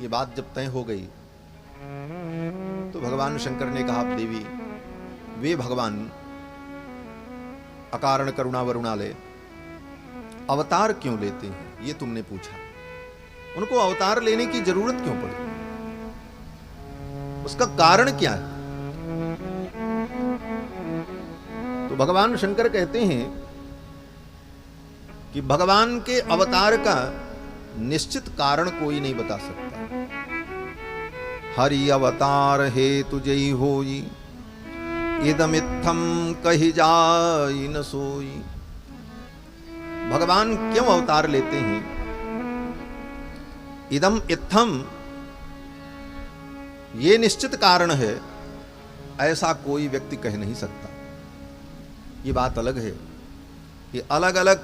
ये बात जब तय हो गई तो भगवान शंकर ने कहा, देवी वे भगवान अकारण करुणा वरुणालय अवतार क्यों लेते हैं, ये तुमने पूछा। उनको अवतार लेने की जरूरत क्यों पड़ी, उसका कारण क्या है? तो भगवान शंकर कहते हैं कि भगवान के अवतार का निश्चित कारण कोई नहीं बता सकता। हरि अवतार हेतु जय होई, इदमित्थम कही जाई न सोई। भगवान क्यों अवतार लेते हैं? इदम इत्थम, ये निश्चित कारण है, ऐसा कोई व्यक्ति कह नहीं सकता। ये बात अलग है कि अलग अलग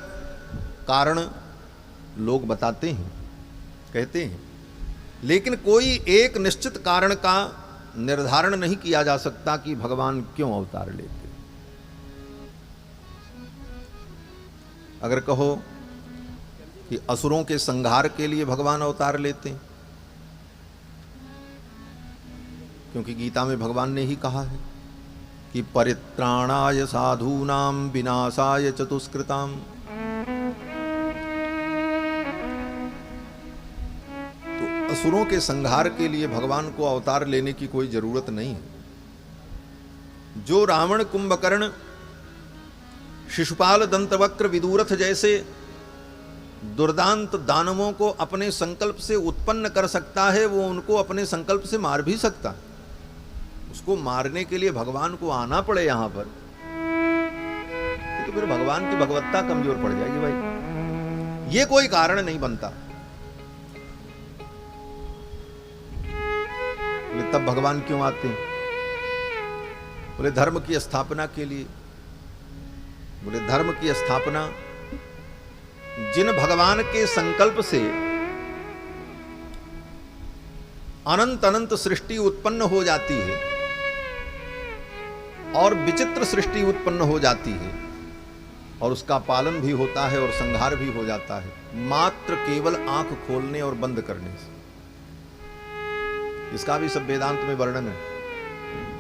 कारण लोग बताते हैं, कहते हैं, लेकिन कोई एक निश्चित कारण का निर्धारण नहीं किया जा सकता कि भगवान क्यों अवतार लेते। अगर कहो कि असुरों के संहार के लिए भगवान अवतार लेते हैं, क्योंकि गीता में भगवान ने ही कहा है कि परित्राणाय साधूनां विनाशाय चतुष्कृताम्। तो असुरों के संहार के लिए भगवान को अवतार लेने की कोई जरूरत नहीं है। जो रावण, कुंभकर्ण, शिशुपाल, दंतवक्र, विदुरथ जैसे दुर्दांत दानवों को अपने संकल्प से उत्पन्न कर सकता है, वो उनको अपने संकल्प से मार भी सकता है। उसको मारने के लिए भगवान को आना पड़े यहां पर, तो फिर भगवान की भगवत्ता कमजोर पड़ जाएगी भाई। ये कोई कारण नहीं बनता। बोले तब भगवान क्यों आते हैं? बोले धर्म की स्थापना के लिए। बोले धर्म की स्थापना जिन भगवान के संकल्प से अनंत अनंत सृष्टि उत्पन्न हो जाती है और विचित्र सृष्टि उत्पन्न हो जाती है और उसका पालन भी होता है और संहार भी हो जाता है, मात्र केवल आंख खोलने और बंद करने से। इसका भी सब वेदांत में वर्णन है।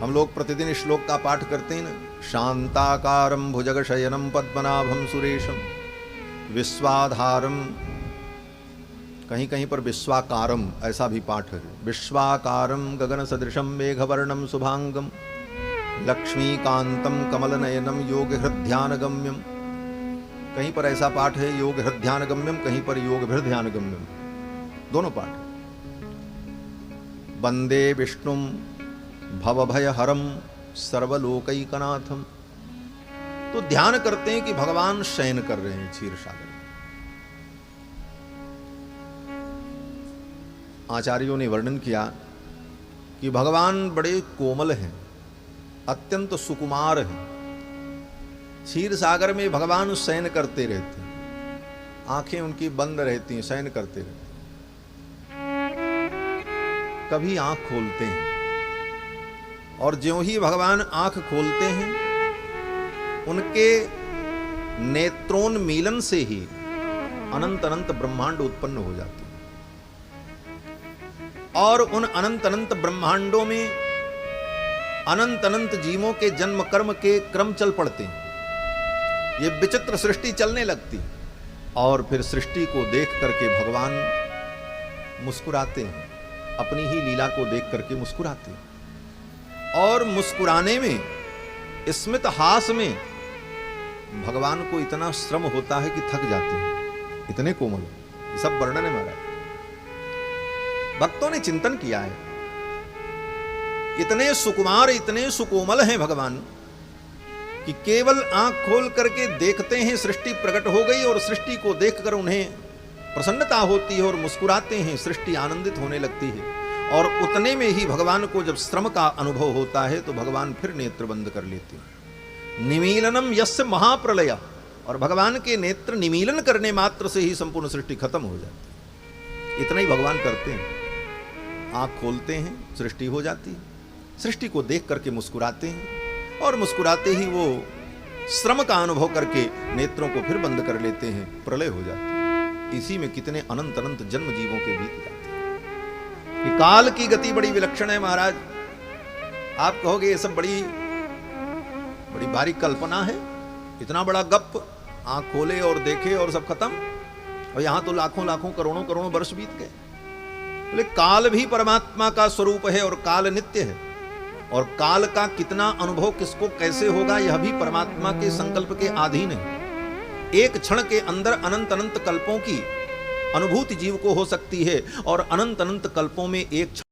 हम लोग प्रतिदिन श्लोक का पाठ करते हैं ना, शांताकारं भुजगशयनं पद्मनाभं सुरेशं विश्वाधारम, कहीं कहीं पर विश्वाकारम ऐसा भी पाठ है। विश्वाकारम गगन सदृशम मेघवर्णम शुभांगम लक्ष्मीकांतम कमलनयनम योग हृदय गम्यम। कहीं पर ऐसा पाठ है योग हृदय गम्यम, कहीं पर योग हृदय गम्यम, दोनों पाठ। वंदे विष्णुम भवभयहरम सर्वलोकैकनाथम। तो ध्यान करते हैं कि भगवान शयन कर रहे हैं क्षीर सागर। आचार्यों ने वर्णन किया कि भगवान बड़े कोमल हैं, अत्यंत सुकुमार हैं। क्षीर सागर में भगवान शयन करते रहते हैं, आंखें उनकी बंद रहती हैं, शयन करते रहते हैं। कभी आंख खोलते हैं और ज्यों ही भगवान आंख खोलते हैं, उनके नेत्रोन्मीलन से ही अनंत अनंत ब्रह्मांड उत्पन्न हो जाते हैं और उन अनंत अनंत ब्रह्मांडों में अनंत अनंत जीवों के जन्म कर्म के क्रम चल पड़ते हैं। ये विचित्र सृष्टि चलने लगती और फिर सृष्टि को देख करके भगवान मुस्कुराते हैं, अपनी ही लीला को देख करके मुस्कुराते हैं। और मुस्कुराने में, स्मित हास में भगवान को इतना श्रम होता है कि थक जाते हैं, इतने कोमल। ये सब वर्णन है महाराज, भक्तों ने चिंतन किया है। इतने सुकुमार, इतने सुकोमल हैं भगवान कि केवल आंख खोल करके देखते हैं, सृष्टि प्रकट हो गई और सृष्टि को देखकर उन्हें प्रसन्नता होती है और मुस्कुराते हैं, सृष्टि आनंदित होने लगती है। और उतने में ही भगवान को जब श्रम का अनुभव होता है तो भगवान फिर नेत्र बंद कर लेते हैं। निमीलनम यस्य महाप्रलय, और भगवान के नेत्र निमीलन करने मात्र से ही संपूर्ण सृष्टि खत्म हो जाती है। इतना ही भगवान करते हैं, आंख खोलते हैं, सृष्टि हो जाती है, सृष्टि को देख करके मुस्कुराते हैं और मुस्कुराते ही वो श्रम का अनुभव करके नेत्रों को फिर बंद कर लेते हैं, प्रलय हो जाती है। इसी में कितने अनंत अनंत जन्म जीवों के बीत जाते हैं। काल की गति बड़ी विलक्षण है महाराज। आप कहोगे ये सब बड़ी बड़ी बारीक कल्पना है, इतना बड़ा गप, आंख खोले और देखे और सब खत्म, और यहां तो लाखों लाखों करोड़ों करोड़ों वर्ष बीत गए। बोले काल भी परमात्मा का स्वरूप है और काल नित्य है, और काल का कितना अनुभव किसको कैसे होगा यह भी परमात्मा के संकल्प के अधीन है। एक क्षण के अंदर अनंत अनंत कल्पों की अनुभूति जीव को हो सकती है, और अनंत अनंत कल्पों में एक क्षण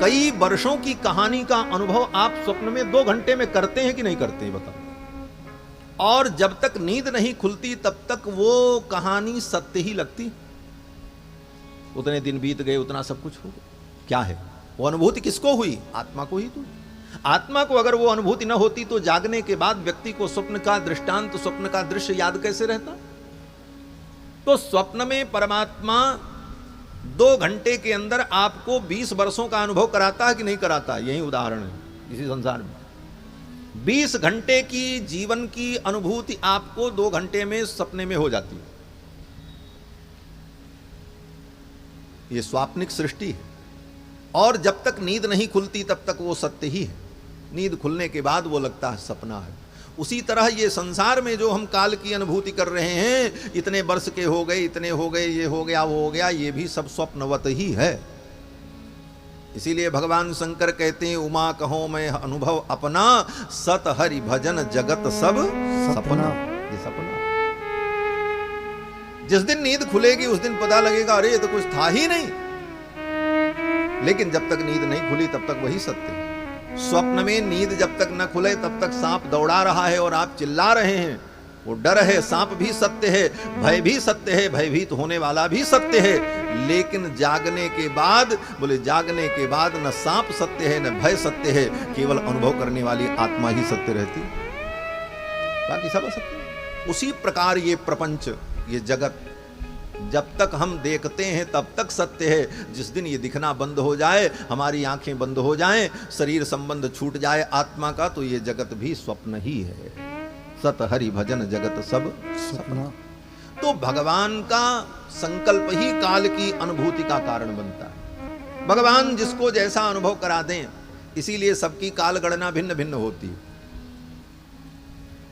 कई वर्षों की कहानी का अनुभव आप स्वप्न में 2 घंटे में करते हैं कि नहीं करते हैं बताओ। और जब तक नींद नहीं खुलती तब तक वो कहानी सत्य ही लगती। उतने दिन बीत गए, उतना सब कुछ हो गया, क्या है वो अनुभूति किसको हुई? आत्मा को ही तो। आत्मा को अगर वो अनुभूति न होती तो जागने के बाद व्यक्ति को स्वप्न का दृष्टांत, स्वप्न का दृश्य याद कैसे रहता? तो स्वप्न में परमात्मा 2 घंटे के अंदर आपको 20 वर्षों का अनुभव कराता है कि नहीं कराता? यही उदाहरण है इसी संसार में। 20 घंटे की जीवन की अनुभूति आपको 2 घंटे में सपने में हो जाती है। यह स्वाप्निक सृष्टि है, और जब तक नींद नहीं खुलती तब तक वो सत्य ही है। नींद खुलने के बाद वो लगता है सपना है। उसी तरह ये संसार में जो हम काल की अनुभूति कर रहे हैं, इतने वर्ष के हो गए, इतने हो गए, ये हो गया, वो हो गया, ये भी सब स्वप्नवत ही है। इसीलिए भगवान शंकर कहते हैं, उमा कहो मैं अनुभव अपना, सत हरि भजन जगत सब सपना। ये सपना। जिस दिन नींद खुलेगी उस दिन पता लगेगा अरे ये तो कुछ था ही नहीं। लेकिन जब तक नींद नहीं खुली तब तक वही सत्य है। स्वप्न में नींद जब तक न खुले तब तक सांप दौड़ा रहा है और आप चिल्ला रहे हैं, वो डर है, सांप भी सत्य है, भय भी सत्य है, भयभीत होने वाला भी सत्य है। लेकिन जागने के बाद, बोले जागने के बाद न सांप सत्य है न भय सत्य है, केवल अनुभव करने वाली आत्मा ही सत्य रहती, बाकी सब असत्य। उसी प्रकार ये प्रपंच, ये जगत जब तक हम देखते हैं तब तक सत्य है। जिस दिन ये दिखना बंद हो जाए, हमारी आंखें बंद हो जाएं, शरीर संबंध छूट जाए आत्मा का, तो ये जगत भी स्वप्न ही है। सत हरि भजन जगत सब सपना। तो भगवान का संकल्प ही काल की अनुभूति का कारण बनता है। भगवान जिसको जैसा अनुभव करा दें, इसीलिए सबकी काल गणना भिन्न भिन्न होती है।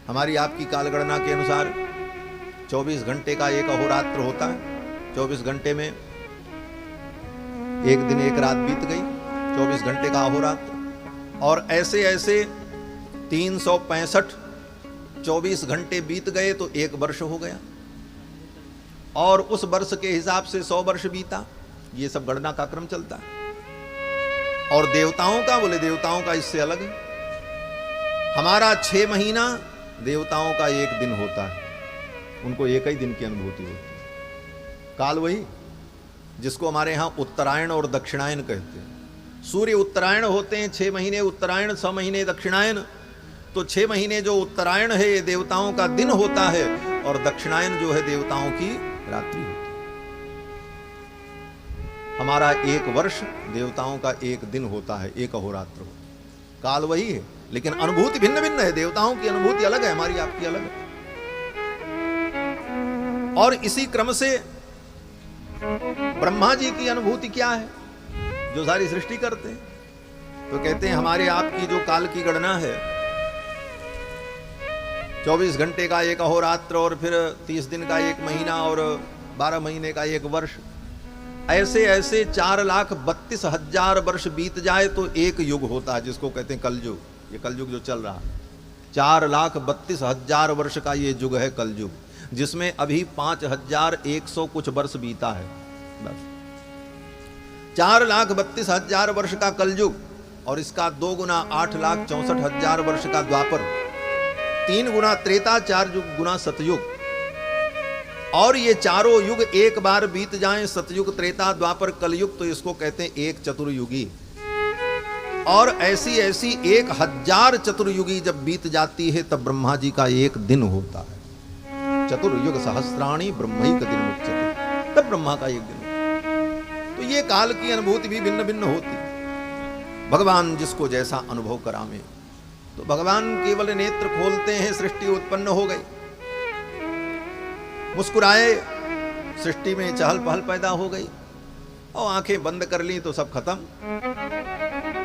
हमारी आपकी काल गणना के अनुसार 24 घंटे का एक अहोरात्र होता है। 24 घंटे में एक दिन एक रात बीत गई, 24 घंटे का अहोरात्र। और ऐसे ऐसे 365 24 घंटे बीत गए तो 1 वर्ष हो गया, और उस वर्ष के हिसाब से 100 वर्ष बीता। ये सब गणना का क्रम चलता है। और देवताओं का, बोले देवताओं का इससे अलग है। हमारा 6 महीना, देवताओं का 1 दिन होता है। उनको 1 ही दिन की अनुभूति होती है। काल वही जिसको हमारे यहां उत्तरायण और दक्षिणायन कहते हैं। सूर्य उत्तरायण होते हैं 6 महीने उत्तरायण, 6 महीने दक्षिणायन। तो 6 महीने जो उत्तरायण है ये देवताओं का दिन होता है, और दक्षिणायन जो है देवताओं की रात्रि होती है। हमारा 1 वर्ष देवताओं का 1 दिन होता है, 1 अहोरात्र होता है। काल वही है, लेकिन अनुभूति भिन्न भिन्न है। देवताओं की अनुभूति अलग है, हमारी आपकी अलग है। और इसी क्रम से ब्रह्मा जी की अनुभूति क्या है, जो सारी सृष्टि करते हैं। तो कहते हैं हमारे आपकी जो काल की गणना है, 24 घंटे का 1 अहोरात्र, और फिर 30 दिन का 1 महीना, और 12 महीने का 1 वर्ष। ऐसे ऐसे 4,32,000 वर्ष बीत जाए तो 1 युग होता है, जिसको कहते हैं कलयुग। ये कलयुग जो चल रहा है, 4,32,000 वर्ष का ये युग है कलयुग, जिसमें अभी 5,100 कुछ वर्ष बीता है। बस 4,32,000 वर्ष का कलयुग, और इसका 2 गुना 8,64,000 वर्ष का द्वापर, 3 गुना त्रेता, 4 गुना सतयुग, और ये चारों युग एक बार बीत जाएं, सतयुग, त्रेता, द्वापर, कलयुग, तो इसको कहते हैं एक चतुर्युगी। और ऐसी ऐसी 1000 चतुर्युगी जब बीत जाती है तब ब्रह्मा जी का एक दिन होता है। चतुर्युग सहस्राणी ब्रह्मैक दिन मुच्यते, तब ब्रह्मा का एक दिन। तो ये काल की अनुभूति भी भिन्न भिन्न होती। भगवान जिसको जैसा अनुभव करावे, तो भगवान केवल नेत्र खोलते हैं, सृष्टि उत्पन्न हो गई, मुस्कुराए, सृष्टि में चहल पहल पैदा हो गई, और आंखें बंद कर ली तो सब खत्म।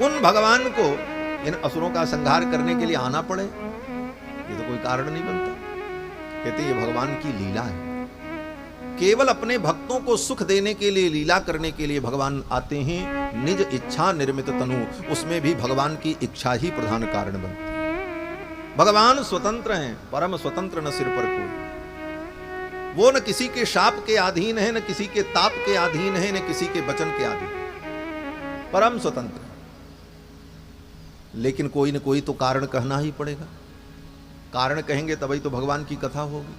उन भगवान को इन असुरों का संहार करने के लिए आना पड़े, ये तो कोई कारण नहीं बनता। कहते ये भगवान की लीला है। केवल अपने भक्तों को सुख देने के लिए, लीला करने के लिए भगवान आते हैं। निज इच्छा निर्मित तनु, उसमें भी भगवान की इच्छा ही प्रधान कारण बनती है। भगवान स्वतंत्र हैं, परम स्वतंत्र, न सिर पर कोई। वो न किसी के शाप के अधीन है, न किसी के ताप के अधीन है, न किसी के वचन के अधीन, परम स्वतंत्र। लेकिन कोई न कोई तो कारण कहना ही पड़ेगा। कारण कहेंगे तभी तो भगवान की कथा होगी,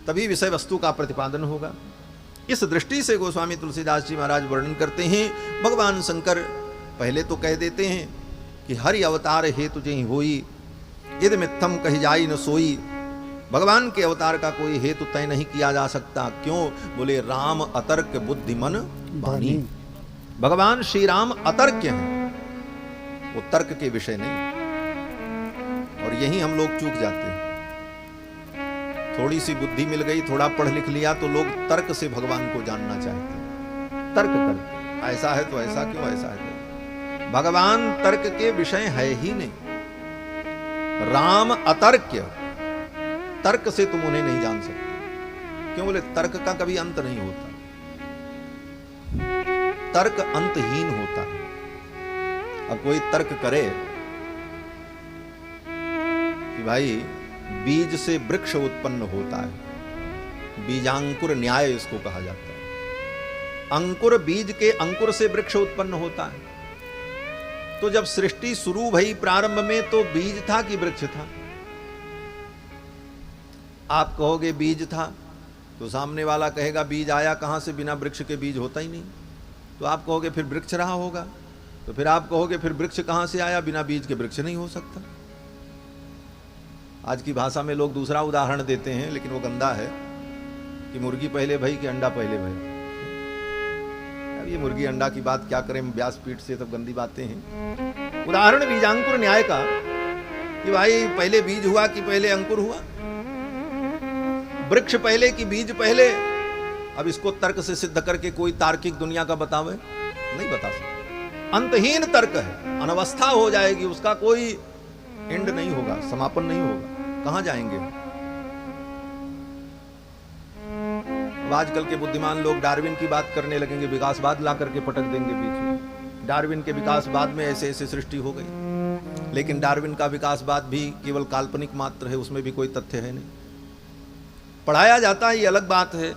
तभी विषय वस्तु का प्रतिपादन होगा। इस दृष्टि से गोस्वामी तुलसीदास जी महाराज वर्णन करते हैं। भगवान शंकर पहले तो कह देते हैं कि हरि अवतार हेतु जहि होई, यदि मिथ्यम कही जाई न सोई। भगवान के अवतार का कोई हेतु तय नहीं किया जा सकता। क्यों? बोले राम अतर्क बुद्धिमन बानी। भगवान श्री राम अतर्क हैं, वो तर्क के विषय नहीं। और यही हम लोग चूक जाते हैं। थोड़ी सी बुद्धि मिल गई, थोड़ा पढ़ लिख लिया, तो लोग तर्क से भगवान को जानना चाहते हैं, तर्क करते। ऐसा है तो ऐसा क्यों, ऐसा है तो। भगवान तर्क के विषय है ही नहीं। राम अतर्क्य, तर्क से तुम उन्हें नहीं जान सकते। क्यों? बोले तर्क का कभी अंत नहीं होता, तर्क अंतहीन होता है। अब कोई तर्क करे कि भाई बीज से वृक्ष उत्पन्न होता है, बीजांकुर न्याय इसको कहा जाता है। अंकुर, बीज के अंकुर से वृक्ष उत्पन्न होता है। तो जब सृष्टि शुरू भई प्रारंभ में, तो बीज था कि वृक्ष था? आप कहोगे बीज था, तो सामने वाला कहेगा बीज आया कहां से, बिना वृक्ष के बीज होता ही नहीं। तो आप कहोगे फिर वृक्ष रहा होगा, तो फिर आप कहोगे फिर वृक्ष कहां से आया, बिना बीज के वृक्ष नहीं हो सकता। आज की भाषा में लोग दूसरा उदाहरण देते हैं, लेकिन वो गंदा है कि मुर्गी पहले भई कि अंडा पहले भई। अब ये मुर्गी अंडा की बात क्या करें, व्यासपीठ से सब गंदी बातें हैं। उदाहरण बीजांकुर न्याय का कि भाई पहले बीज हुआ कि पहले अंकुर हुआ, वृक्ष पहले कि बीज पहले। अब इसको तर्क से सिद्ध करके कोई तार्किक दुनिया का बतावे, नहीं बता सकता। अंतहीन तर्क है, अनवस्था हो जाएगी, उसका कोई एंड नहीं होगा, समापन नहीं होगा। कहां जाएंगे? आजकल के बुद्धिमान लोग डार्विन की बात करने लगेंगे, विकासवाद ला करके पटक देंगे बीच में। डार्विन के विकासवाद में ऐसे ऐसे सृष्टि हो गई, लेकिन डार्विन का विकासवाद भी केवल काल्पनिक मात्र है, उसमें भी कोई तथ्य है नहीं। पढ़ाया जाता है, ये अलग बात है,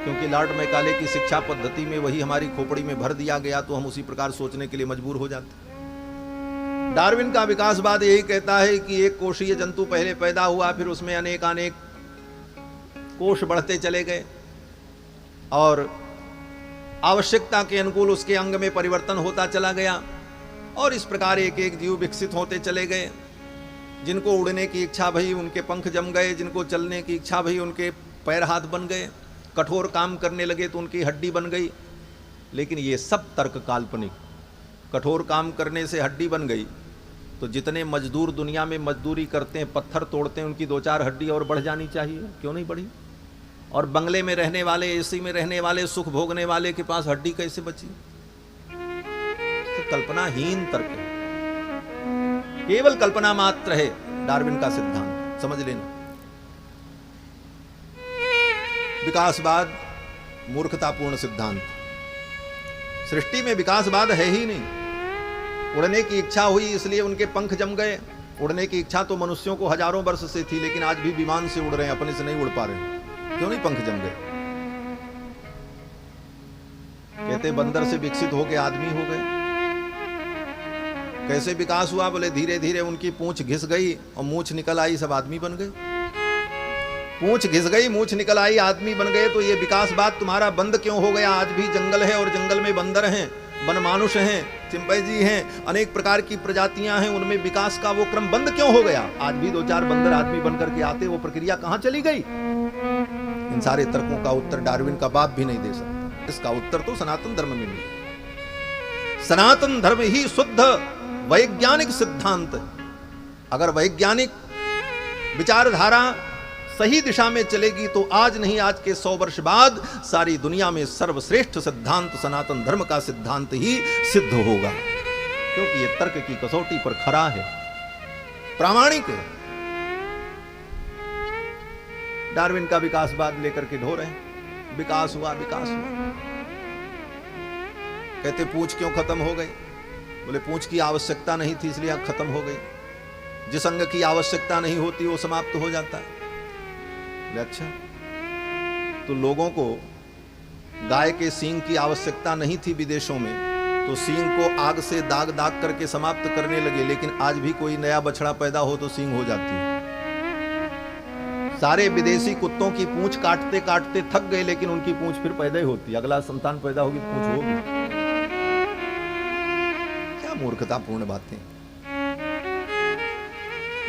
क्योंकि लॉर्ड मैकाले की शिक्षा पद्धति में वही हमारी खोपड़ी में भर दिया गया, तो हम उसी प्रकार सोचने के लिए मजबूर हो जाते। डार्विन का विकासवाद यही कहता है कि एक कोशीय जंतु पहले पैदा हुआ, फिर उसमें अनेक अनेक कोष बढ़ते चले गए, और आवश्यकता के अनुकूल उसके अंग में परिवर्तन होता चला गया, और इस प्रकार एक एक जीव विकसित होते चले गए। जिनको उड़ने की इच्छा भई उनके पंख जम गए, जिनको चलने की इच्छा भई उनके पैर हाथ बन गए, कठोर काम करने लगे तो उनकी हड्डी बन गई। लेकिन ये सब तर्क काल्पनिक। कठोर काम करने से हड्डी बन गई, तो जितने मजदूर दुनिया में मजदूरी करते हैं, पत्थर तोड़ते हैं, उनकी 2-4 हड्डी और बढ़ जानी चाहिए, क्यों नहीं बढ़ी? और बंगले में रहने वाले, एसी में रहने वाले, सुख भोगने वाले के पास हड्डी कैसे बची? तो कल्पनाहीन तर्क है, केवल कल्पना मात्र है डार्विन का सिद्धांत, समझ लेना। विकासवाद मूर्खतापूर्ण सिद्धांत। सृष्टि में विकासवाद है ही नहीं। उड़ने की इच्छा हुई इसलिए उनके पंख जम गए। उड़ने की इच्छा तो मनुष्यों को हजारों वर्ष से थी, लेकिन आज भी विमान से उड़ रहे हैं, अपने से नहीं उड़ पा रहे। क्यों नहीं पंख जम गए? कहते बंदर से विकसित होकर आदमी हो गए। कैसे विकास हुआ? बोले धीरे धीरे उनकी पूंछ घिस गई और मूंछ निकल आई, सब आदमी बन गए। पूंछ घिस गई, मूछ निकल आई, आदमी बन गए, तो ये विकासवाद तुम्हारा बंद क्यों हो गया? आज भी जंगल है और जंगल में बंदर हैं, वन मानुष हैं, चिंपैंजी हैं, अनेक प्रकार की प्रजातियां हैं, उनमें विकास का वो क्रम बंद क्यों हो गया? आज भी 2-4 बंदर आदमी बनकर के आते, वो प्रक्रिया कहां चली गई? इन सारे तर्कों का उत्तर डार्विन का बाप भी नहीं दे सकता। इसका उत्तर तो सनातन धर्म में मिले। सनातन धर्म ही शुद्ध वैज्ञानिक सिद्धांत। अगर वैज्ञानिक विचारधारा सही दिशा में चलेगी तो आज नहीं, आज के 100 वर्ष बाद सारी दुनिया में सर्वश्रेष्ठ सिद्धांत सनातन धर्म का सिद्धांत ही सिद्ध होगा, क्योंकि ये तर्क की कसौटी पर खरा है, प्रामाणिक है। डार्विन का विकासवाद लेकर के ढो रहे हैं, विकास हुआ, विकास हुआ। कहते पूंछ क्यों खत्म हो गई? बोले पूंछ की आवश्यकता नहीं थी इसलिए खत्म हो गई। जिस अंग की आवश्यकता नहीं होती वो समाप्त हो जाता है। अच्छा, तो लोगों को गाय के सींग की आवश्यकता नहीं थी विदेशों में, तो सींग को आग से दाग दाग करके समाप्त करने लगे, लेकिन आज भी कोई नया बछड़ा पैदा हो तो सींग हो जाती है। सारे विदेशी कुत्तों की पूंछ काटते काटते थक गए, लेकिन उनकी पूंछ फिर पैदा ही होती है, अगला संतान पैदा होगी तो पूंछ होगी। क्या मूर्खतापूर्ण बातें।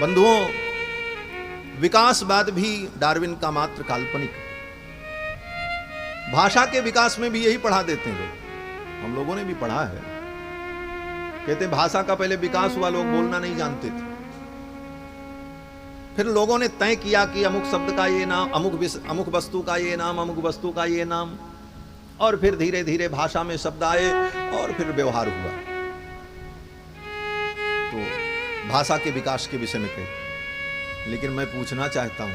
बंधुओं, विकासवाद भी डार्विन का मात्र काल्पनिक है। भाषा के विकास में भी यही पढ़ा देते हैं लोग, हम लोगों ने भी पढ़ा है। कहते हैं भाषा का पहले विकास हुआ, लोग बोलना नहीं जानते थे, फिर लोगों ने तय किया कि अमुक शब्द का ये नाम, अमुक वस्तु का ये नाम, अमुक वस्तु का ये नाम, और फिर धीरे धीरे भाषा में शब्द आए और फिर व्यवहार हुआ। तो भाषा के विकास के विषय में कहते, लेकिन मैं पूछना चाहता हूं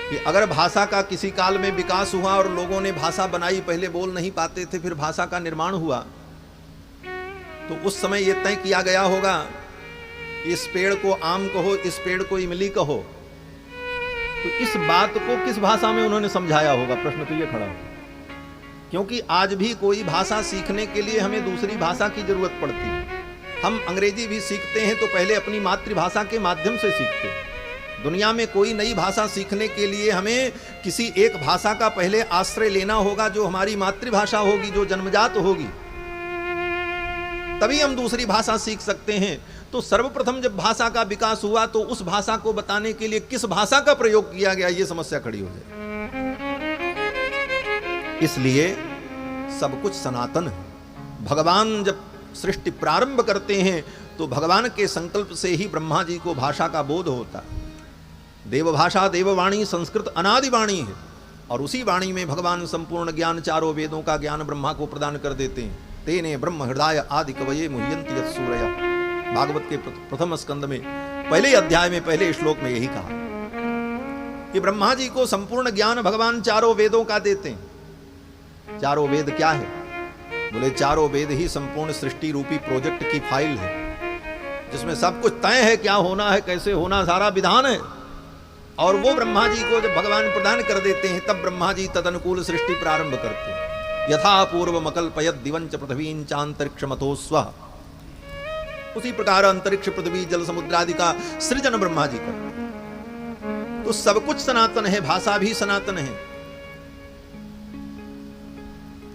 कि अगर भाषा का किसी काल में विकास हुआ और लोगों ने भाषा बनाई, पहले बोल नहीं पाते थे, फिर भाषा का निर्माण हुआ, तो उस समय यह तय किया गया होगा इस पेड़ को आम कहो, इस पेड़ को इमली कहो, तो इस बात को किस भाषा में उन्होंने समझाया होगा? प्रश्न तो ये खड़ा होगा। क्योंकि आज भी कोई भाषा सीखने के लिए हमें दूसरी भाषा की जरूरत पड़ती है। हम अंग्रेजी भी सीखते हैं तो पहले अपनी मातृभाषा के माध्यम से सीखते हैं। दुनिया में कोई नई भाषा सीखने के लिए हमें किसी एक भाषा का पहले आश्रय लेना होगा, जो हमारी मातृभाषा होगी, जो जन्मजात होगी, तभी हम दूसरी भाषा सीख सकते हैं। तो सर्वप्रथम जब भाषा का विकास हुआ तो उस भाषा को बताने के लिए किस भाषा का प्रयोग किया गया, यह समस्या खड़ी हो जाए। इसलिए सब कुछ सनातन है। भगवान जब सृष्टि प्रारंभ करते हैं तो भगवान के संकल्प से ही ब्रह्मा जी को भाषा का बोध होता है। देवभाषा देववाणी संस्कृत अनादि वाणी है, और उसी वाणी में भगवान संपूर्ण ज्ञान, चारों वेदों का ज्ञान ब्रह्मा को प्रदान कर देते हैं। तेने ब्रह्म हृदय आदि कवये मुह्यन्ति यत्सूरया। भागवत के प्रथम स्कंद में पहले अध्याय में पहले श्लोक में यही कहा कि ब्रह्मा जी को संपूर्ण ज्ञान भगवान चारों वेदों का देते हैं। चारों वेद क्या है? बोले चारों वेद ही संपूर्ण सृष्टि रूपी प्रोजेक्ट की फाइल है, जिसमें सब कुछ तय है, क्या होना है, कैसे होना, सारा विधान है। और वो ब्रह्मा जी को जब भगवान प्रदान कर देते हैं, तब ब्रह्मा जी तदनुकूल सृष्टि प्रारंभ करते हैं। यथा पूर्व मकल्पयत दिवंच पृथ्वीं चांतरिक्षमतो स्वः। उसी प्रकार अंतरिक्ष, पृथ्वी, जल, समुद्र आदि का सृजन ब्रह्मा जी करते हैं। तो सब कुछ सनातन है, भाषा भी सनातन है,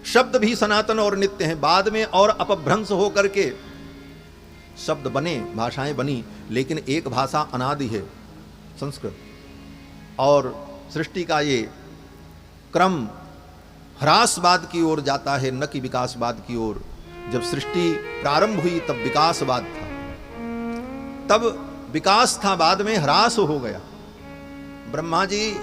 शब्द भी सनातन और नित्य हैं। बाद में और अपभ्रंश हो करके शब्द बने, भाषाएं बनी, लेकिन एक भाषा अनादि है, संस्कृत। और सृष्टि का ये क्रम ह्रासवाद की ओर जाता है, न कि विकासवाद की ओर। जब सृष्टि प्रारंभ हुई तब विकासवाद था, तब विकास था, बाद में ह्रास हो गया। ब्रह्मा जी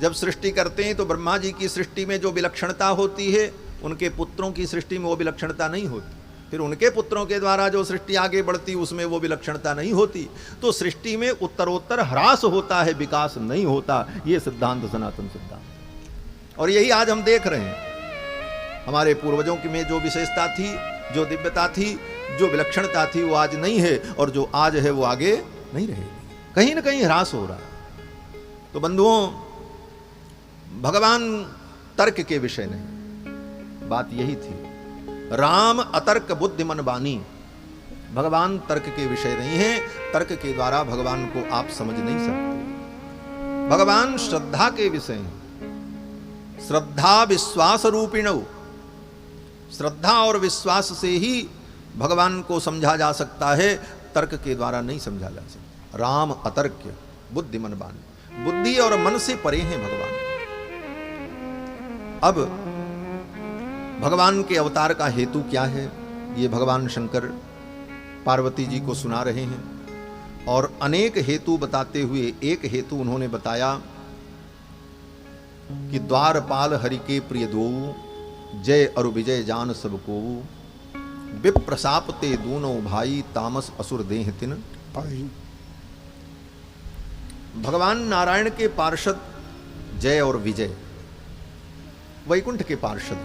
जब सृष्टि करते हैं तो ब्रह्मा जी की सृष्टि में जो विलक्षणता होती है, उनके पुत्रों की सृष्टि में वो विलक्षणता नहीं होती। फिर उनके पुत्रों के द्वारा जो सृष्टि आगे बढ़ती, उसमें वो विलक्षणता नहीं होती। तो सृष्टि में उत्तरोत्तर ह्रास होता है, विकास नहीं होता। ये सिद्धांत सनातन सिद्धांत, और यही आज हम देख रहे हैं। हमारे पूर्वजों की में जो विशेषता थी, जो दिव्यता थी, जो विलक्षणता थी, वो आज नहीं है, और जो आज है वो आगे नहीं रहेगी, कहीं ना कहीं ह्रास हो रहा है। तो बंधुओं, भगवान तर्क के विषय नहीं, बात यही थी। राम अतर्क बुद्धिमन बानी। भगवान तर्क के विषय नहीं है, तर्क के द्वारा भगवान को आप समझ नहीं सकते। भगवान श्रद्धा के विषय हैं। श्रद्धा विश्वास रूपिणौ, श्रद्धा और विश्वास से ही भगवान को समझा जा सकता है, तर्क के द्वारा नहीं समझा जा सकता। राम अतर्क्य बुद्धिमन बान, बुद्धि और मन से परे हैं भगवान। अब भगवान के अवतार का हेतु क्या है, ये भगवान शंकर पार्वती जी को सुना रहे हैं। और अनेक हेतु बताते हुए एक हेतु उन्होंने बताया कि द्वारपाल हरि के प्रिय दो, जय और विजय जान सबको, विप्रसाप ते दूनों भाई, तामस असुर देह तिन पाई। भगवान नारायण के पार्षद जय और विजय वैकुंठ के पार्षद।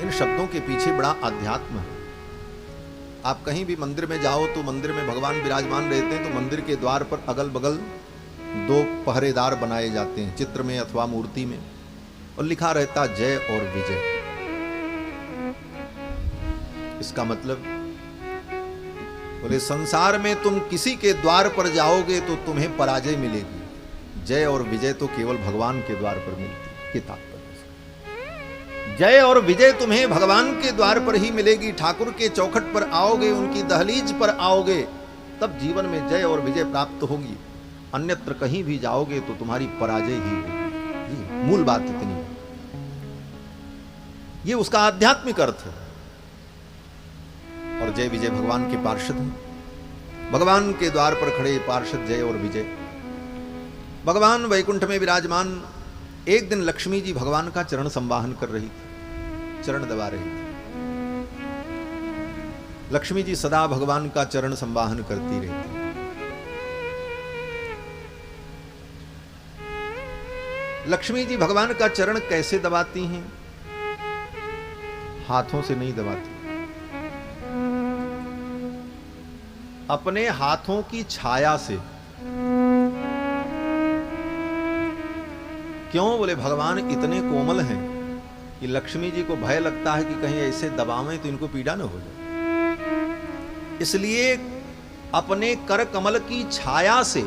इन शब्दों के पीछे बड़ा आध्यात्म है। आप कहीं भी मंदिर में जाओ तो मंदिर में भगवान विराजमान रहते हैं तो मंदिर के द्वार पर अगल बगल दो पहरेदार बनाए जाते हैं, चित्र में अथवा मूर्ति में, और लिखा रहता जय और विजय। इसका मतलब बोले संसार में तुम किसी के द्वार पर जाओगे तो तुम्हें पराजय मिलेगी, जय और विजय तो केवल भगवान के द्वार पर मिलती है। तात्पर्य जय और विजय तुम्हें भगवान के द्वार पर ही मिलेगी। ठाकुर के चौखट पर आओगे, उनकी दहलीज पर आओगे, तब जीवन में जय और विजय प्राप्त होगी। अन्यत्र कहीं भी जाओगे तो तुम्हारी पराजय ही होगी। मूल बात इतनी है, ये उसका आध्यात्मिक अर्थ है। और जय विजय भगवान के पार्षद हैं, भगवान के द्वार पर खड़े पार्षद जय और विजय। भगवान वैकुंठ में विराजमान। एक दिन लक्ष्मी जी भगवान का चरण संवाहन कर रही थी, चरण दबा रही थी। लक्ष्मी जी सदा भगवान का चरण संवाहन करती रहती। लक्ष्मी जी भगवान का चरण कैसे दबाती हैं? हाथों से नहीं दबाती, अपने हाथों की छाया से। क्यों? बोले भगवान इतने कोमल हैं कि लक्ष्मी जी को भय लगता है कि कहीं ऐसे दबावें तो इनको पीड़ा न हो जाए। इसलिए अपने कर कमल की छाया से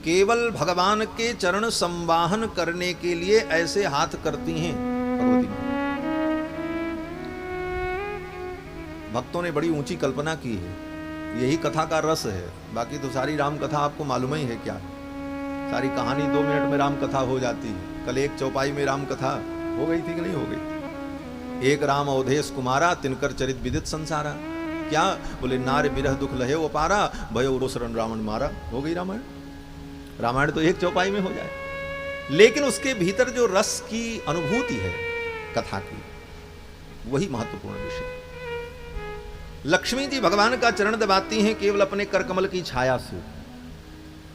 केवल भगवान के चरण संवाहन करने के लिए ऐसे हाथ करती हैं भगवती मां। भक्तों ने बड़ी ऊंची कल्पना की है, यही कथा का रस है। बाकी तो सारी राम कथा आपको मालूम ही है क्या, सारी कहानी 2 मिनट में राम कथा हो जाती है। कल एक चौपाई में राम कथा हो गई थी कि नहीं हो गई? एक राम अवधेश कुमारा, तिनकर चरित विदित संसारा। क्या? बोले नार बिरह दुख लहे अपारा, भयो रोसरन रावण मारा। हो गई रामायण। रामायण तो एक चौपाई में हो जाए, लेकिन उसके भीतर जो रस की अनुभूति है कथा की, वही महत्वपूर्ण विषय। लक्ष्मी जी भगवान का चरण दबाती हैं केवल अपने कर कमल की छाया से।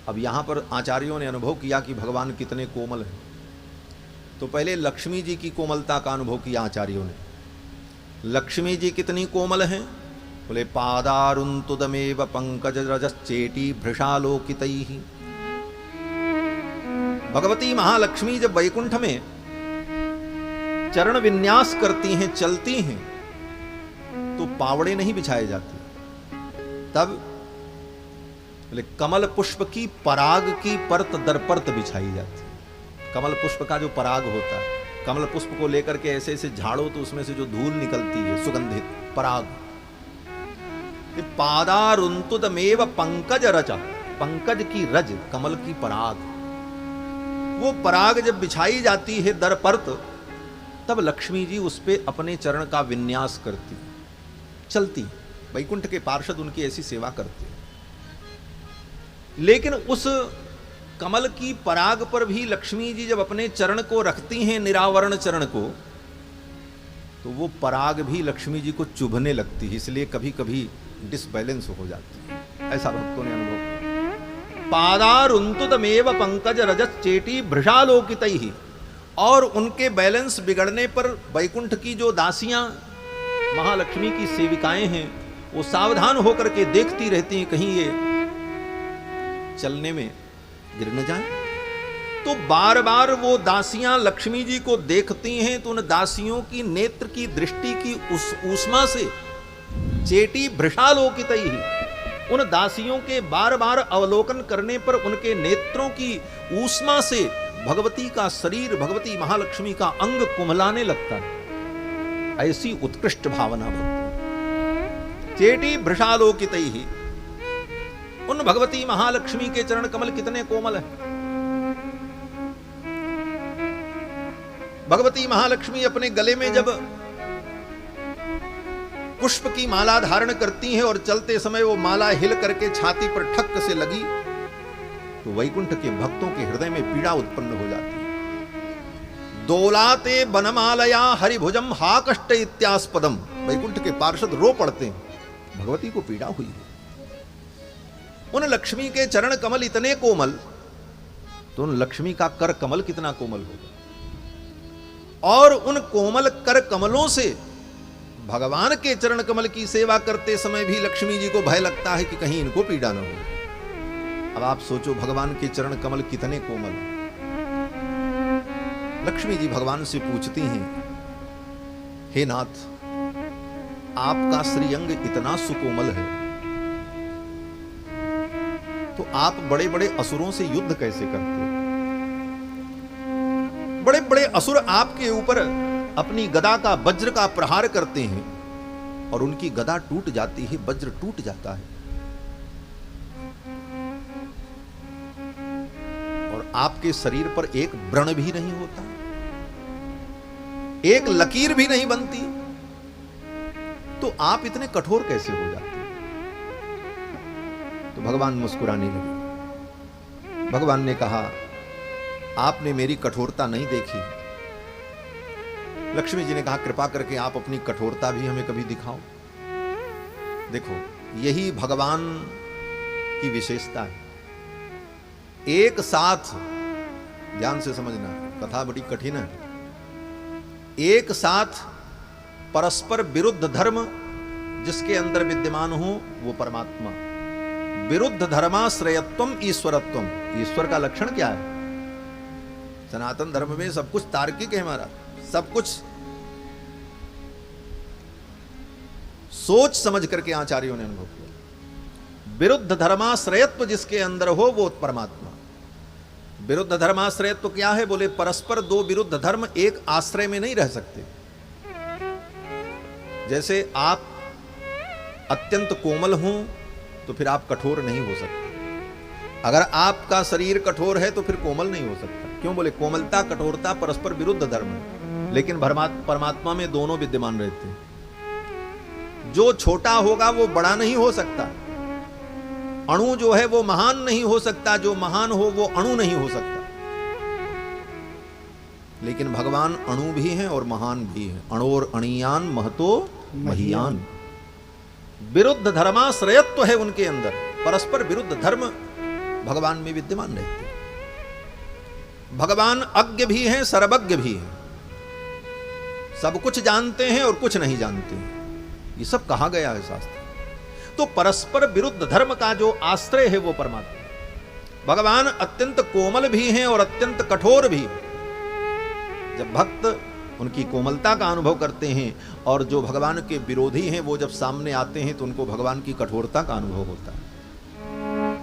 अब यहां पर आचार्यों ने अनुभव किया कि भगवान कितने कोमल हैं, तो पहले लक्ष्मी जी की कोमलता का अनुभव किया आचार्यों ने। लक्ष्मी जी कितनी कोमल हैं? बोले पादारुन्तुदमेव पंकज रजश्चेटी भृषालोकितैः। भगवती महालक्ष्मी जब वैकुंठ में चरण विन्यास करती हैं, चलती हैं, तो पावड़े नहीं बिछाए जाते। तब कमल पुष्प की पराग की परत दर परत बिछाई जाती है। कमल पुष्प का जो पराग होता है, कमल पुष्प को लेकर के ऐसे ऐसे झाड़ो तो उसमें से जो धूल निकलती है सुगंधित पराग। पादारुन्तुदमेव पंकज रज, पंकज की रज, कमल की पराग, वो पराग जब बिछाई जाती है दर परत, तब लक्ष्मी जी उस पे अपने चरण का विन्यास करती, चलती। वैकुंठ के पार्षद उनकी ऐसी सेवा करते। लेकिन उस कमल की पराग पर भी लक्ष्मी जी जब अपने चरण को रखती हैं, निरावरण चरण को, तो वो पराग भी लक्ष्मी जी को चुभने लगती है, इसलिए कभी कभी डिसबैलेंस हो जाती है। ऐसा भक्तों ने अनुभव किया। पादारुन्तुदमेव पंकज रजश्चेटी भृषालोकितैः। और उनके बैलेंस बिगड़ने पर वैकुंठ की जो दासियां महालक्ष्मी की सेविकाएं हैं, वो सावधान होकर के देखती रहती हैं कहीं ये चलने में गिर न जाए। तो बार बार वो दासियां लक्ष्मी जी को देखती हैं, तो उन दासियों की नेत्र की दृष्टि की उस ऊष्मा से चेटी भृषालोकितैः, उन दासियों के बार बार अवलोकन करने पर उनके नेत्रों की ऊष्मा से भगवती का शरीर, भगवती महालक्ष्मी का अंग कुम्हलाने लगता है। ऐसी उत्कृष्ट भावना भक्ति। चेटी भृषालोकित ही, उन भगवती महालक्ष्मी के चरण कमल कितने कोमल है। भगवती महालक्ष्मी अपने गले में जब पुष्प की माला धारण करती हैं और चलते समय वो माला हिल करके छाती पर ठक से लगी तो वैकुंठ के भक्तों के हृदय में पीड़ा उत्पन्न हो जाती है। दोलाते बनमालया हरिभुजम हा कष्ट इत्यास्पदम, वैकुंठ के पार्षद रो पड़ते हैं, भगवती को पीड़ा हुई है। उन लक्ष्मी के चरण कमल इतने कोमल, तो उन लक्ष्मी का कर कमल कितना कोमल होगा। और उन कोमल कर कमलों से भगवान के चरण कमल की सेवा करते समय भी लक्ष्मी जी को भय लगता है कि कहीं इनको पीड़ा न हो। अब आप सोचो भगवान के चरण कमल कितने कोमल। लक्ष्मी जी भगवान से पूछती हैं, हे नाथ, आपका श्रीअंग इतना सुकोमल है तो आप बड़े बड़े असुरों से युद्ध कैसे करते? बड़े बड़े असुर आपके ऊपर अपनी गदा का वज्र का प्रहार करते हैं और उनकी गदा टूट जाती है, वज्र टूट जाता है और आपके शरीर पर एक व्रण भी नहीं होता, एक लकीर भी नहीं बनती, तो आप इतने कठोर कैसे हो जाते? तो भगवान मुस्कुराने लगे। भगवान ने कहा, आपने मेरी कठोरता नहीं देखी। लक्ष्मी जी ने कहा, कृपा करके आप अपनी कठोरता भी हमें कभी दिखाओ। देखो, यही भगवान की विशेषता है। एक साथ, ध्यान से समझना, कथा बड़ी कठिन है। एक साथ परस्पर विरुद्ध धर्म जिसके अंदर विद्यमान हो वो परमात्मा। विरुद्ध धर्माश्रयत्वम ईश्वरत्वम, ईश्वर का लक्षण क्या है? सनातन धर्म में सब कुछ तार्किक है हमारा, सब कुछ सोच समझ करके आचार्यों ने अनुभव किया। विरुद्ध धर्माश्रयत्व जिसके अंदर हो वो परमात्मा। विरुद्ध धर्माश्रयत्व क्या है? बोले परस्पर दो विरुद्ध धर्म एक आश्रय में नहीं रह सकते। जैसे आप अत्यंत कोमल हो तो फिर आप कठोर नहीं हो सकते। अगर आपका शरीर कठोर है तो फिर कोमल नहीं हो सकता। क्यों? बोले कोमलता कठोरता परस्पर विरुद्ध धर्म है, लेकिन परमात्मा में दोनों विद्यमान रहते हैं। जो छोटा होगा वो बड़ा नहीं हो सकता। अणु जो है वो महान नहीं हो सकता, जो महान हो वो अणु नहीं हो सकता। लेकिन भगवान अणु भी हैं और महान भी हैं। अणोर अणियान महतो महीयान। विरुद्ध धर्माश्रयत्व है उनके अंदर, परस्पर विरुद्ध धर्म भगवान में विद्यमान रहते हैं। भगवान अज्ञ भी हैं, सर्वज्ञ भी हैं, सब कुछ जानते हैं और कुछ नहीं जानते हैं। ये सब कहा गया है शास्त्र। तो परस्पर विरुद्ध धर्म का जो आश्रय है वो परमात्मा। भगवान अत्यंत कोमल भी हैं और अत्यंत कठोर भी। जब भक्त उनकी कोमलता का अनुभव करते हैं और जो भगवान के विरोधी हैं वो जब सामने आते हैं तो उनको भगवान की कठोरता का अनुभव होता है।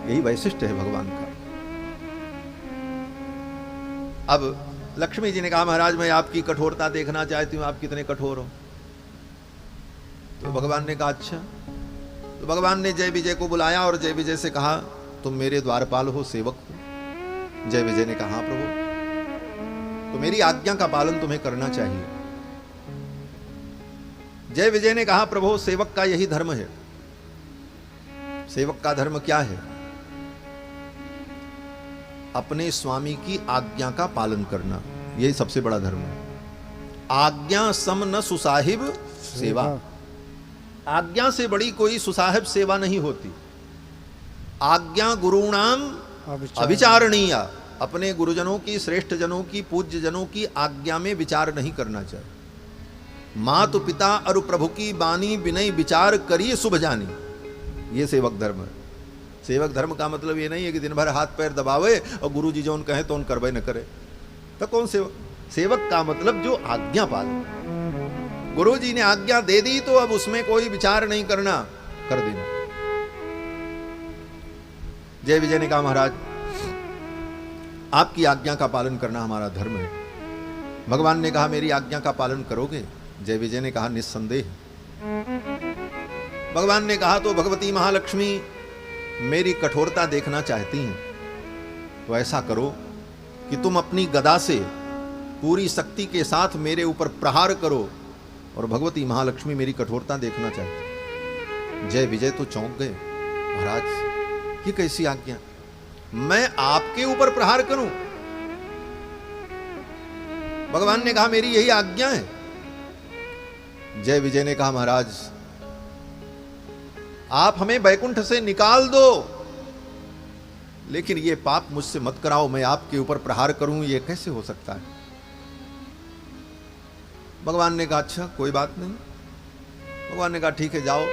यही वैशिष्ट है भगवान का। अब लक्ष्मी जी ने कहा, महाराज मैं आपकी कठोरता देखना चाहती हूं, आप कितने कठोर हो। तो भगवान ने कहा अच्छा। तो भगवान ने जय विजय को बुलाया और जय विजय से कहा, तुम मेरे द्वारपाल हो, सेवक हो। जय विजय ने कहा, हाँ प्रभु, तो मेरी आज्ञा का पालन तुम्हें करना चाहिए। जय विजय ने कहा, प्रभु सेवक का यही धर्म है। सेवक का धर्म क्या है? अपने स्वामी की आज्ञा का पालन करना, यही सबसे बड़ा धर्म है। आज्ञा सम न सुसाहिब सेवा। आज्ञा से बड़ी कोई सुसाहिब सेवा नहीं होती। आज्ञा गुरुणाम अविचारणीय। अपने गुरुजनों की, श्रेष्ठ जनों की, पूज्य जनों की आज्ञा में विचार नहीं करना चाहिए। मातु पिता और प्रभु की बानी विनय विचार करिए शुभ जानी, ये सेवक धर्म है। सेवक धर्म का मतलब ये नहीं है कि दिन भर हाथ पैर दबावे और गुरु जी जो उन कहे तो उन करवे न करे, तो कौन सेवक? सेवक का मतलब जो आज्ञा पाले। गुरु जी ने आज्ञा दे दी तो अब उसमें कोई विचार नहीं करना, कर देना। जय विजय ने कहा महाराज आपकी आज्ञा का पालन करना हमारा धर्म है। भगवान ने कहा मेरी आज्ञा का पालन करोगे? जय विजय ने कहा निस्संदेह। भगवान ने कहा तो भगवती महालक्ष्मी मेरी कठोरता देखना चाहती हैं, तो ऐसा करो कि तुम अपनी गदा से पूरी शक्ति के साथ मेरे ऊपर प्रहार करो। और भगवती महालक्ष्मी मेरी कठोरता देखना चाहती। जय विजय तो चौंक गए, महाराज ये कैसी आज्ञा, मैं आपके ऊपर प्रहार करूं? भगवान ने कहा मेरी यही आज्ञा है। जय विजय ने कहा महाराज आप हमें बैकुंठ से निकाल दो, लेकिन ये पाप मुझसे मत कराओ, मैं आपके ऊपर प्रहार करूं, ये कैसे हो सकता है? भगवान ने कहा अच्छा कोई बात नहीं। भगवान ने कहा ठीक है जाओ,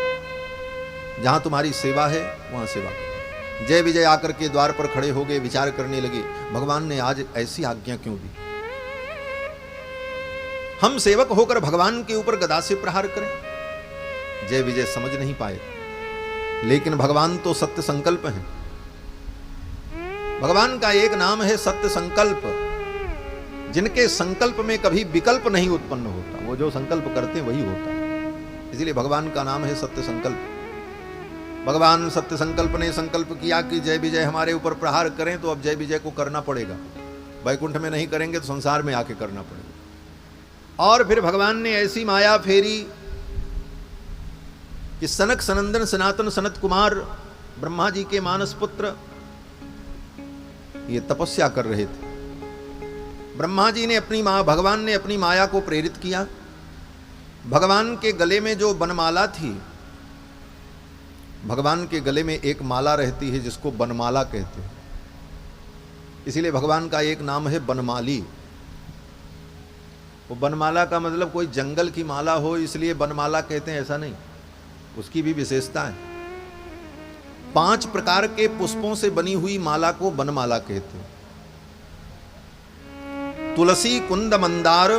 जहां तुम्हारी सेवा है वहां सेवा करो। जय विजय आकर के द्वार पर खड़े हो गए, विचार करने लगे भगवान ने आज ऐसी आज्ञा क्यों दी, हम सेवक होकर भगवान के ऊपर गदा से प्रहार करें। जय विजय समझ नहीं पाए, लेकिन भगवान तो सत्य संकल्प है। भगवान का एक नाम है सत्य संकल्प, जिनके संकल्प में कभी विकल्प नहीं उत्पन्न होता, वो जो संकल्प करते हैं वही होता है। इसलिए भगवान का नाम है सत्य संकल्प। भगवान सत्य संकल्प ने संकल्प किया कि जय विजय हमारे ऊपर प्रहार करें, तो अब जय विजय को करना पड़ेगा। वैकुंठ में नहीं करेंगे तो संसार में आके करना पड़ेगा। और फिर भगवान ने ऐसी माया फेरी कि सनक सनंदन सनातन सनत कुमार ब्रह्मा जी के मानस पुत्र ये तपस्या कर रहे थे। ब्रह्मा जी ने भगवान ने अपनी माया को प्रेरित किया। भगवान के गले में जो बनमाला थी, भगवान के गले में एक माला रहती है जिसको बनमाला कहते हैं, इसीलिए भगवान का एक नाम है बनमाली। वो बनमाला का मतलब कोई जंगल की माला हो इसलिए बनमाला कहते हैं ऐसा नहीं, उसकी भी विशेषता है। 5 प्रकार के पुष्पों से बनी हुई माला को बनमाला कहते हैं। तुलसी कुंद मंदार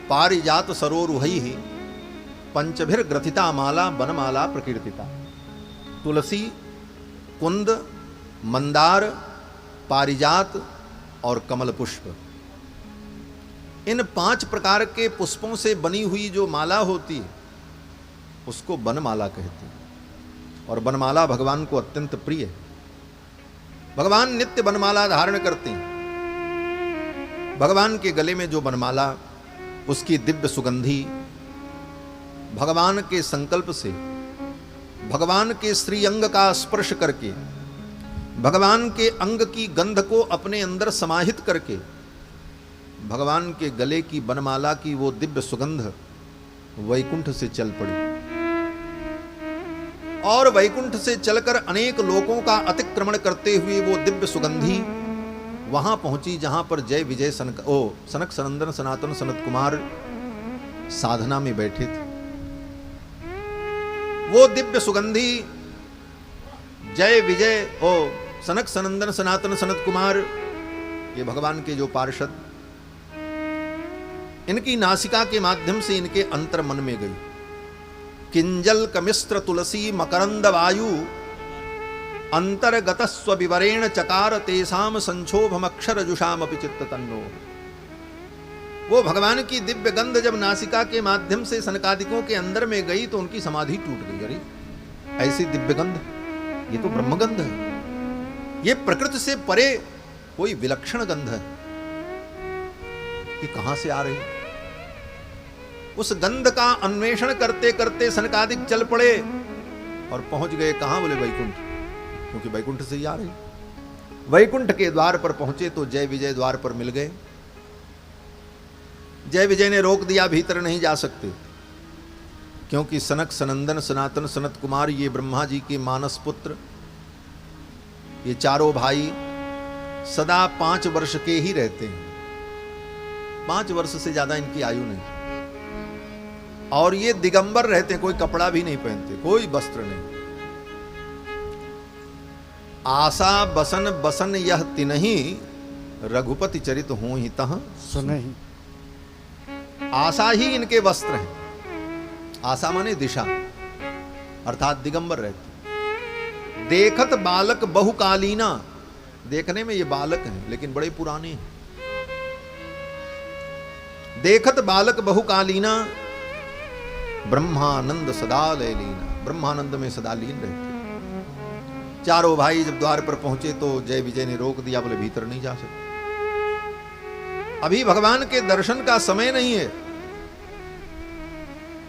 पारिजात सरोरुहै पंचभिर ग्रथिता माला बनमाला प्रकीर्तिता। तुलसी, कुंद, मंदार, पारिजात और कमल पुष्प, इन 5 प्रकार के पुष्पों से बनी हुई जो माला होती है उसको बनमाला कहते हैं। और बनमाला भगवान को अत्यंत प्रिय है। भगवान नित्य बनमाला धारण करते हैं। भगवान के गले में जो बनमाला, उसकी दिव्य सुगंधी भगवान के संकल्प से, भगवान के श्री अंग का स्पर्श करके, भगवान के अंग की गंध को अपने अंदर समाहित करके, भगवान के गले की बनमाला की वो दिव्य सुगंध वैकुंठ से चल पड़ी और वैकुंठ से चलकर अनेक लोकों का अतिक्रमण करते हुए वो दिव्य सुगंधी वहां पहुंची जहां पर जय विजय सनक सनंदन सनातन सनत कुमार साधना में बैठे थे। वो दिव्य सुगंधी जय विजय सनक सनंदन सनातन सनत कुमार, ये भगवान के जो पार्षद, इनकी नासिका के माध्यम से इनके अंतर मन में गई। किंजल कमिस्त्र तुलसी मकरंद वायु अंतर्गत स्वविवरेण चकार तेसाम संक्षोभम अक्षर जुषाम अपि चित्त तन्नो। वो भगवान की दिव्य गंध जब नासिका के माध्यम से सनकादिकों के अंदर में गई तो उनकी समाधि टूट गई। अरे ऐसी दिव्य गंध, ये तो ब्रह्मगंध है, ये प्रकृति से परे कोई विलक्षण गंध है, ये कहां से आ रही? उस गंध का अन्वेषण करते करते सनकादिक चल पड़े और पहुंच गए कहां? बोले वैकुंठ, क्योंकि वैकुंठ से ही आ रही। वैकुंठ के द्वार पर पहुंचे तो जय विजय द्वार पर मिल गए। जय विजय ने रोक दिया, भीतर नहीं जा सकते, क्योंकि सनक सनंदन सनातन सनत कुमार, ये ब्रह्मा जी के मानस पुत्र, ये चारों भाई सदा 5 वर्ष के ही रहते हैं। 5 वर्ष से ज्यादा इनकी आयु नहीं। और ये दिगंबर रहते हैं, कोई कपड़ा भी नहीं पहनते, कोई वस्त्र नहीं। आशा बसन बसन यह तिनहि रघुपति चरित हो ही तह सुनहि। आशा ही इनके वस्त्र हैं। आशा माने दिशा, अर्थात दिगंबर रहते। देखत बालक बहुकालीना, देखने में ये बालक हैं लेकिन बड़े पुराने हैं। देखत बालक बहुकालीना, ब्रह्मानंद सदा लय लीना, ब्रह्मानंद में सदा लीन रहते। चारों भाई जब द्वार पर पहुंचे तो जय विजय ने रोक दिया, बोले भीतर नहीं जा सकते, अभी भगवान के दर्शन का समय नहीं है।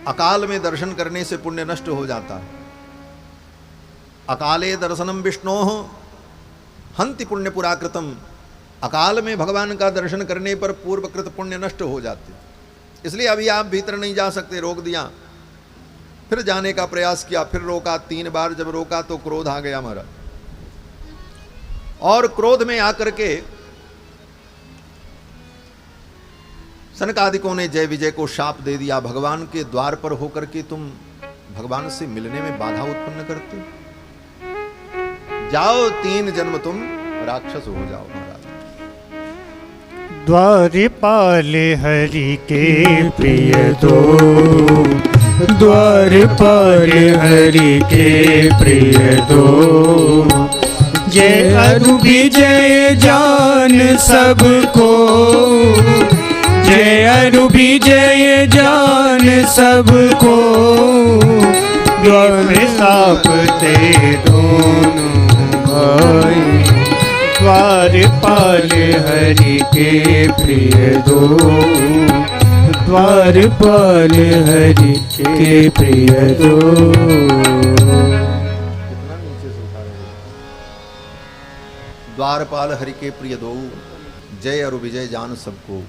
अकाल में दर्शन करने से पुण्य नष्ट हो जाता है। अकाले दर्शनम विष्णोः हंति पुण्य पुराकृतम, अकाल में भगवान का दर्शन करने पर पूर्वकृत पुण्य नष्ट हो जाते, इसलिए अभी आप भीतर नहीं जा सकते, रोक दिया। फिर जाने का प्रयास किया, फिर रोका, 3 बार जब रोका तो क्रोध आ गया हमारा, और क्रोध में आकर के सनकादिकों ने जय विजय को शाप दे दिया, भगवान के द्वार पर होकर के तुम भगवान से मिलने में बाधा उत्पन्न करते हो, जाओ 3 जन्म तुम राक्षस हो जाओ। महाराज द्वारपाल हरि के प्रिय दो, द्वारपाल हरि के प्रिय दो, जय अरु विजय जान सबको, जय अरु विजय जान सबको, द्वार सापते दोनों भाई, द्वारपाल हरि के प्रिय दो, द्वारपाल हरि के प्रिय दो। द्वारपाल हरि के प्रिय दो, जय और विजय जान सबको,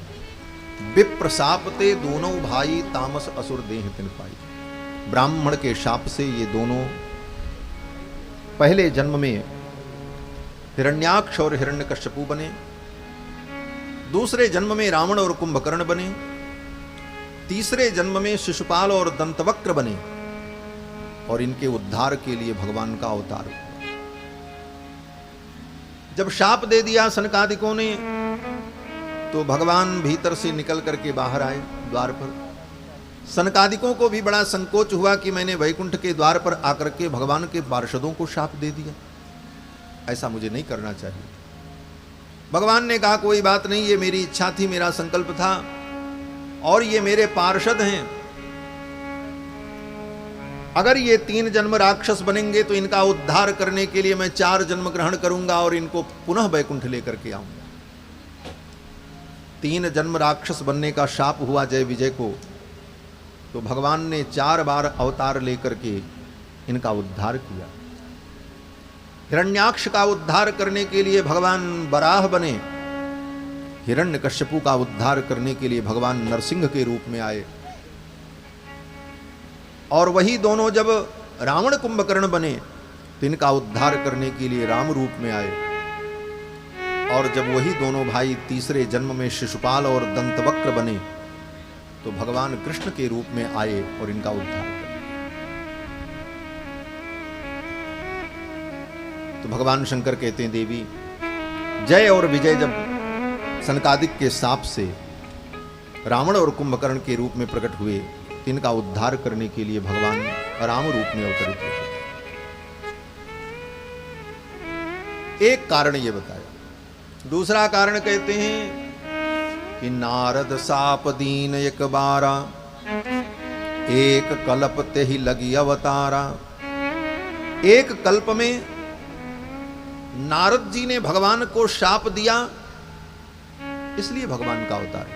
विप्र शापते दोनों भाई, तामस असुर देह तिन पाई। ब्राह्मण के शाप से ये दोनों पहले जन्म में हिरण्याक्ष और हिरण्यकश्यपु बने, दूसरे जन्म में रावण और कुंभकर्ण बने, तीसरे जन्म में शिशुपाल और दंतवक्र बने, और इनके उद्धार के लिए भगवान का अवतार हुआ। जब शाप दे दिया सनकादिकों ने तो भगवान भीतर से निकल करके बाहर आए द्वार पर। सनकादिकों को भी बड़ा संकोच हुआ कि मैंने वैकुंठ के द्वार पर आकर के भगवान के पार्षदों को शाप दे दिया, ऐसा मुझे नहीं करना चाहिए। भगवान ने कहा कोई बात नहीं, ये मेरी इच्छा थी, मेरा संकल्प था, और ये मेरे पार्षद हैं, अगर ये 3 जन्म राक्षस बनेंगे तो इनका उद्धार करने के लिए मैं 4 जन्म ग्रहण करूंगा और इनको पुनः वैकुंठ लेकर के आऊंगा। 3 जन्म राक्षस बनने का शाप हुआ जय विजय को, तो भगवान ने 4 बार अवतार लेकर के इनका उद्धार किया। हिरण्याक्ष का उद्धार करने के लिए भगवान वराह बने, हिरण्यकश्यपु का उद्धार करने के लिए भगवान नरसिंह के रूप में आए, और वही दोनों जब रावण कुंभकर्ण बने तो इनका उद्धार करने के लिए राम रूप में आए, और जब वही दोनों भाई तीसरे जन्म में शिशुपाल और दंतवक्र बने तो भगवान कृष्ण के रूप में आए और इनका उद्धार किया। तो भगवान शंकर कहते हैं देवी जय और विजय जब सनकादिक के शाप से रावण और कुंभकर्ण के रूप में प्रकट हुए, इनका उद्धार करने के लिए भगवान राम रूप में अवतरित हुए। एक कारण ये बताया। दूसरा कारण कहते हैं कि नारद साप दीन एक बारा, एक कल्प ते ही लगी अवतारा। एक कल्प में नारद जी ने भगवान को शाप दिया, इसलिए भगवान का अवतार।